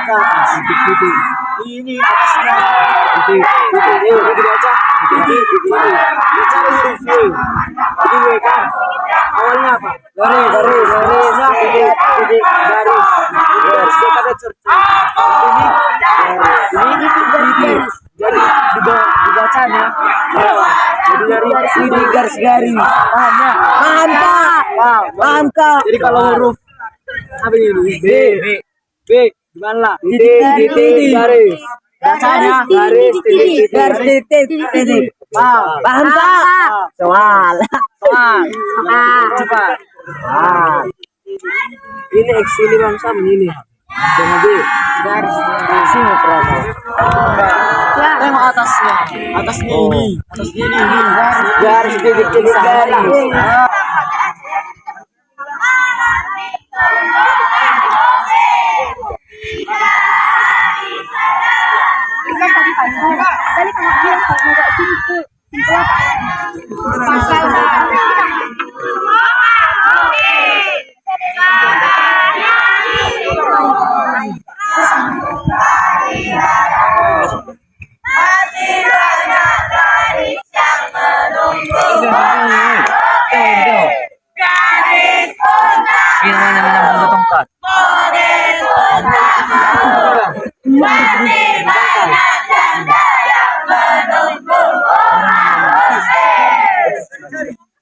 belakang titik. Ini atasnya titik. Ayo dibaca titik. Baca huruf W. Jadi W kan awalnya apa? Garis. Titik garis. Garis kita cerca. Ini garis. Jadi dibacanya jadi dari ini garis-garis. Paham ya? Paham Kak. Jadi kalau huruf apa ini? B gimana? Titik garis. Bacanya garis titik. Paham Kak? Soal. Coba. Ini X ini Bang Sam ini. Jangan B. Garis ini terasa. Tengok atasnya. Atasnya ini. Garis titik garis.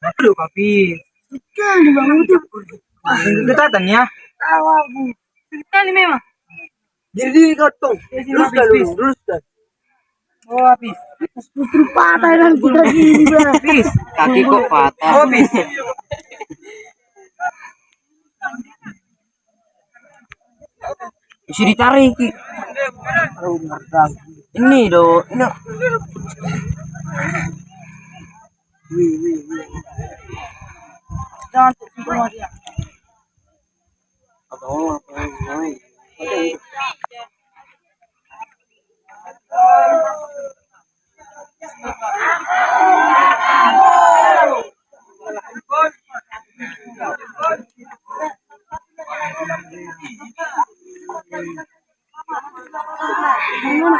Aduh, papi. Sekali bangun tuh. Ketatan ya. Tahu aku. Sekali memang. Jadi gotong. Luruskan. Oh, habis. Putri patah dan kita gini, habis. Kaki kok patah. Oh, habis. Isi ditarik. Ini do. Ini. Jangan semua dia.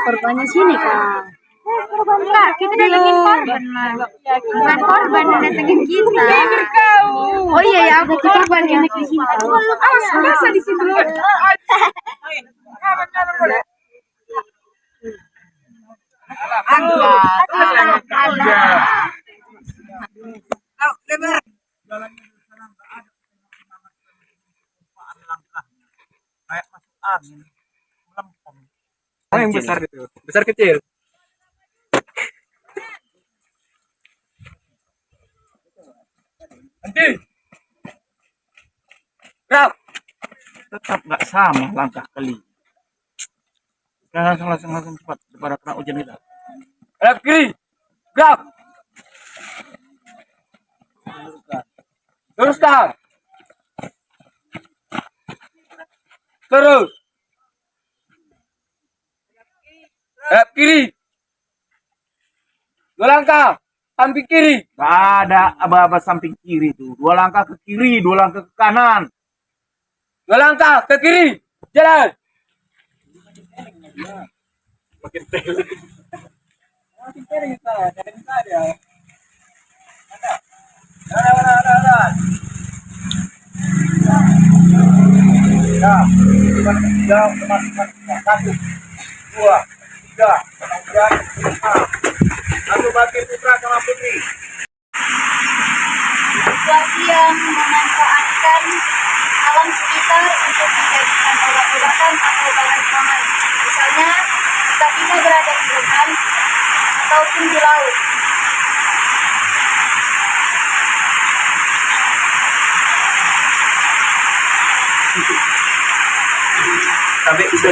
Korbannya sini Kak. Enggak, kita datengin korban lah. Bukan korban yang datengin kita. Oh iya ya, aku korban yang datengin kita. Masa di situ. Yang besar itu, besar kecil. Nanti, tetap nggak sama langkah kali. Langsung cepat daripada kena hujan kita. Lep kiri, gerak. Teruskan. Terus. Lep kiri. 2 langkah. Samping kiri. Gak ada aba-aba samping kiri itu. 2 langkah ke kiri, 2 langkah ke kanan. 2 langkah ke kiri. Jalan. Makin tele. Makin tele kita. Jangan saja. Ada. Ya, teman-teman. 1, 2, 3. Kemudian 5. Satu bagi putra sama putri. Situasi yang memanfaatkan alam sekitar untuk dijadikan obat-obatan atau bahan pangan. Misalnya, jika kita berada di hutan ataupun di laut. Sampai bisa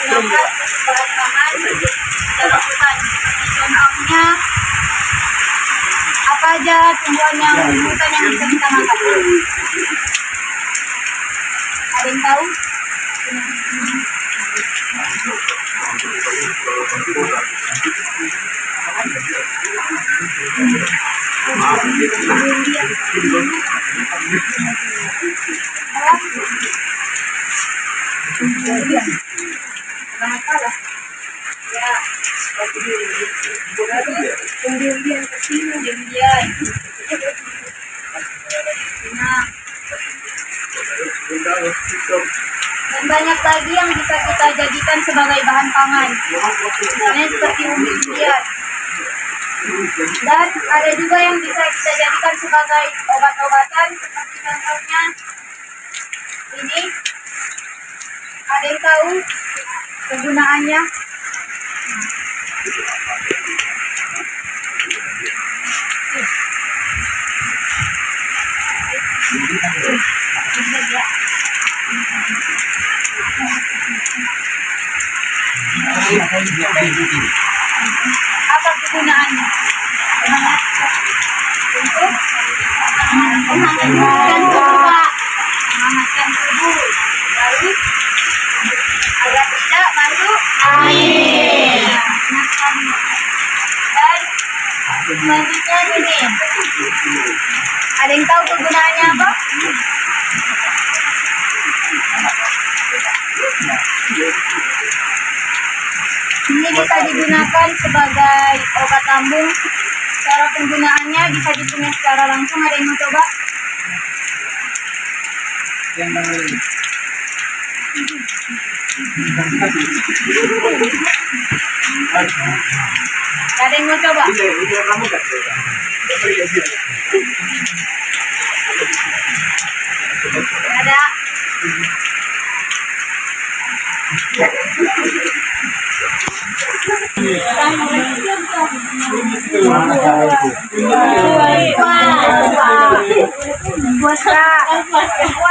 Kita gunakan bahan pangan dalam hutan. Contohnya, apa aja tumbuhan yang hutan yang bisa kita makan? Ada yang tahu? Dan banyak lagi yang bisa kita jadikan sebagai bahan pangan. Misalnya seperti umbi-umbian. Dan ada juga yang bisa kita jadikan sebagai obat-obatan, seperti contohnya ini. Ada yang tahu kegunaannya? Apa kegunaannya? Untuk menghangatkan tubuh, Pak. Menghangatkan tubuh. Lalu agar tidak masuk angin. Dan selanjutnya ini. Ada yang tahu kegunaannya apa? Ini bisa digunakan sebagai obat lambung. Cara penggunaannya bisa dipunya secara langsung. Ada yang mau coba? Ada yang mau coba? Ada.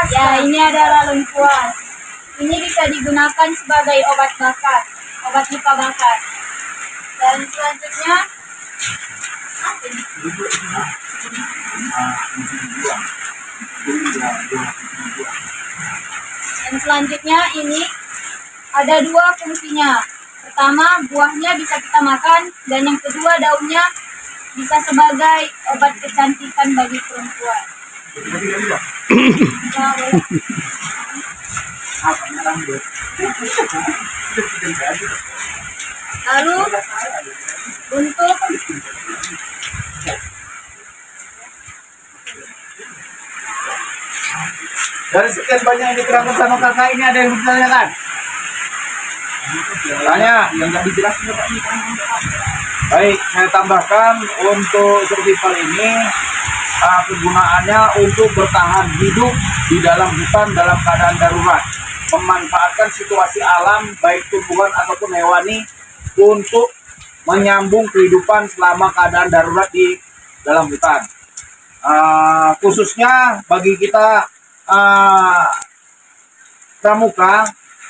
Ya, ini adalah lengkuas. Ini bisa digunakan sebagai obat bakar, obat luka bakar. Dan selanjutnya, ini ada dua fungsinya. Pertama, buahnya bisa kita makan, dan yang kedua, daunnya bisa sebagai obat kecantikan bagi perempuan. Lalu untuk dari sekian banyak yang diterangkan sama kakak ini, ada yang ditanyakan? Tanya yang nggak dijelaskan. Baik, saya tambahkan untuk survival ini kegunaannya untuk bertahan hidup di dalam hutan dalam keadaan darurat, memanfaatkan situasi alam baik tumbuhan ataupun hewani untuk menyambung kehidupan selama keadaan darurat di dalam hutan. Khususnya bagi kita pramuka,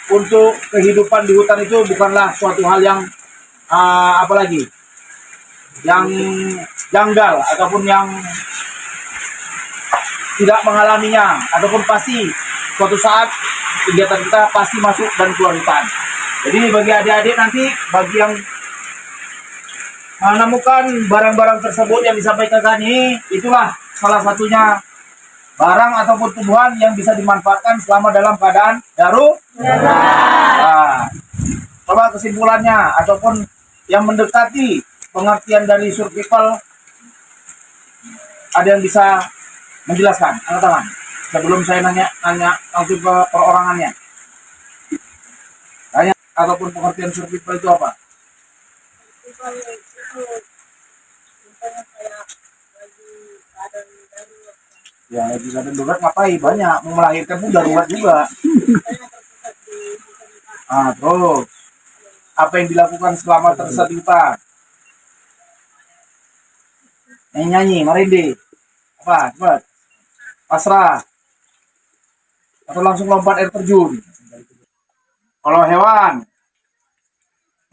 untuk kehidupan di hutan itu bukanlah suatu hal yang apalagi yang janggal ataupun yang tidak mengalaminya, ataupun pasti suatu saat kegiatan kita pasti masuk dan keluar hutan. Jadi bagi adik-adik nanti, bagi yang menemukan barang-barang tersebut yang disampaikan ini, itulah salah satunya barang ataupun tumbuhan yang bisa dimanfaatkan selama dalam keadaan darurat. Nah, coba kesimpulannya ataupun yang mendekati pengertian dari survival, ada yang bisa menjelaskan? Angkat tangan sebelum saya nanya langsung ke perorangannya. Tanya ataupun pengertian survival itu apa? Ya, lagi keadaan darurat ngapain? Banyak, mau melahirkan pun darurat juga. Terus apa yang dilakukan selama tersesat di hutan? Nyanyi, marinde. Apa? Cepat. Pasrah. Atau langsung lompat air terjun. Kalau hewan,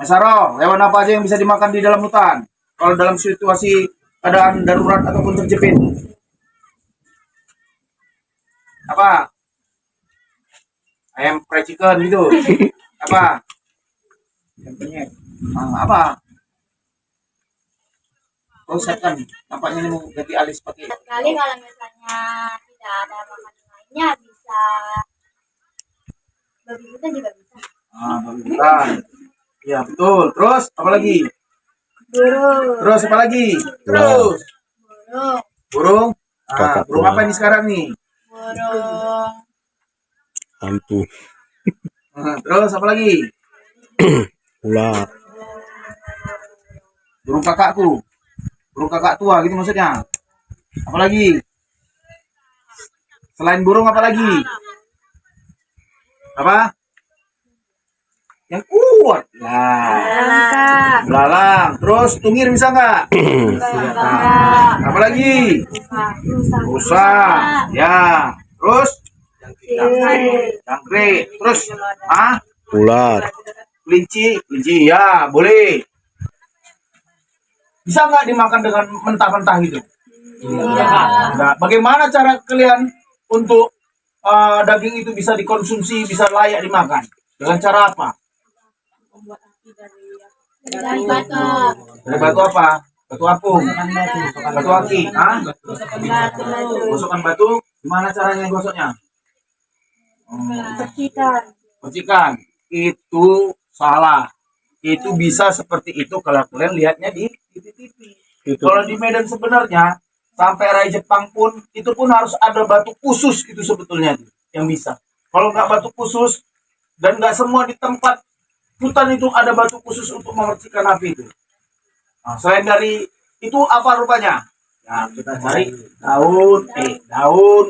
Masaro, hewan apa aja yang bisa dimakan di dalam hutan? Kalau dalam situasi keadaan darurat ataupun terjepit. Apa? Ayam fried chicken gitu. Apa? Apa? Oh, saya kan nampaknya ini mau ganti alis pakai. sekali kalau misalnya bisa ada makanan lainnya, bisa babi hutan juga bisa. Babi hutan. Iya, betul. Terus apa lagi? Burung. Terus apa lagi? Terus Burung. burung. Kakak Burung tua. apa ini sekarang nih? Burung. Hantu. Terus apa lagi? Ular. Burung kakakku. Burung kakak tua gitu maksudnya. Apa lagi? Selain burung apa lagi? Apa? Yang kuat. Nah, Bangka. belalang. Terus tungir bisa nggak? Nah, apa lagi? Rusa. Ya. Terus jangkrik. Terus Ular. kelinci. Kelinci ya boleh. Bisa nggak dimakan dengan mentah-mentah gitu? Nah, bagaimana cara kalian untuk daging itu bisa dikonsumsi, bisa layak dimakan? Dengan cara apa? Dari batu. Dari batu apa? Batu apung. Batu aki. Gosokkan batu. Gimana caranya gosoknya? Percikan. Itu salah. Itu bisa seperti itu kalau kalian lihatnya di TV. Kalau di Medan sebenarnya sampai Rai Jepang pun itu pun harus ada batu khusus itu sebetulnya yang bisa. Kalau nggak batu khusus dan nggak semua di tempat hutan itu ada batu khusus untuk memercikan api itu. Nah, selain dari itu apa rupanya? Ya, kita cari daun,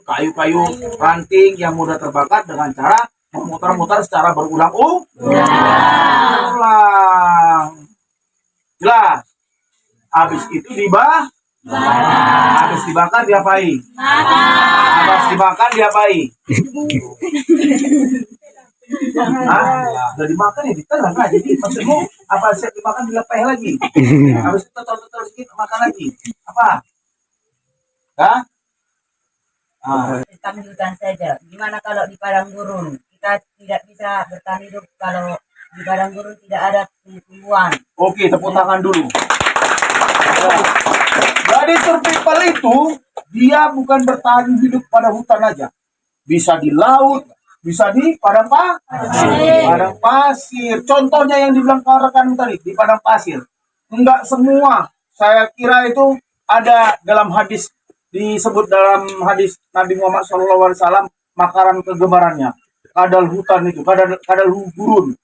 kayu-kayu ranting yang mudah terbakar dengan cara memutar-mutar secara berulang-ulang. Jelas. Habis itu habis dibakar diapain? Habis dibakar diapain? Udah dimakan ya ditelan lah. Jadi maksudmu apa siap dimakan dilepeh lagi? Habis itu terus sedikit makan lagi. Apa? Hah? Tentang hutan saja. Gimana kalau di padang gurun? Kita tidak bisa bertahan hidup kalau di padang gurun tidak ada tumbuhan. Oke, tepuk tangan dulu. Jadi survival itu dia bukan bertahan hidup pada hutan aja. Bisa di laut, bisa di padang padang pasir. Contohnya yang dibilang rekan tadi di padang pasir. Enggak semua. Saya kira itu ada dalam hadis, disebut dalam hadis Nabi Muhammad SAW, makanan kegemarannya. Kadal hutan itu, kadal gurun.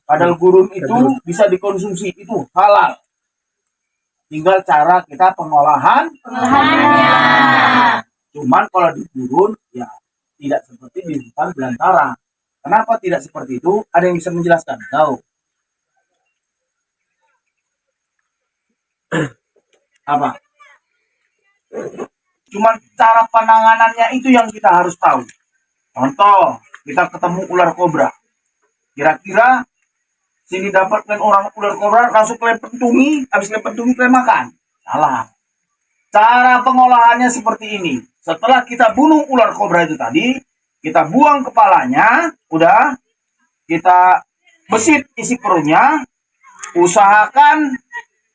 Kadal gurun itu bisa dikonsumsi, itu halal. Tinggal cara kita pengolahannya. Cuman kalau di gurun ya tidak seperti di hutan belantara. Kenapa tidak seperti itu? Ada yang bisa menjelaskan? Tahu? Apa? Cuman cara penanganannya itu yang kita harus tahu. Contoh, kita ketemu ular kobra. Kira-kira sini dapatkan orang ular kobra langsung kalian pentungi, habis kalian pentungi kalian makan. Salah. Cara pengolahannya seperti ini. Setelah kita bunuh ular kobra itu tadi, kita buang kepalanya, udah, kita besit isi perutnya, usahakan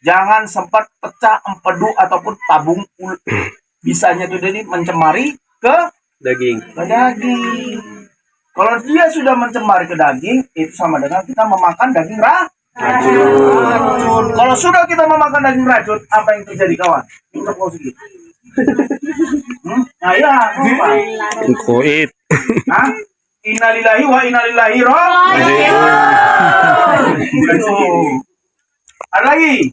jangan sempat pecah empedu ataupun tabung bisanya itu jadi mencemari ke daging. Kalau dia sudah mencemari ke daging, itu sama dengan kita memakan daging racun. Kalau sudah kita memakan daging racun, apa yang terjadi kawan? Kita mau sedikit. Nah ya, apa? Koit. Hah? Innalillahi wa innalillahi raji'un. Ada lagi?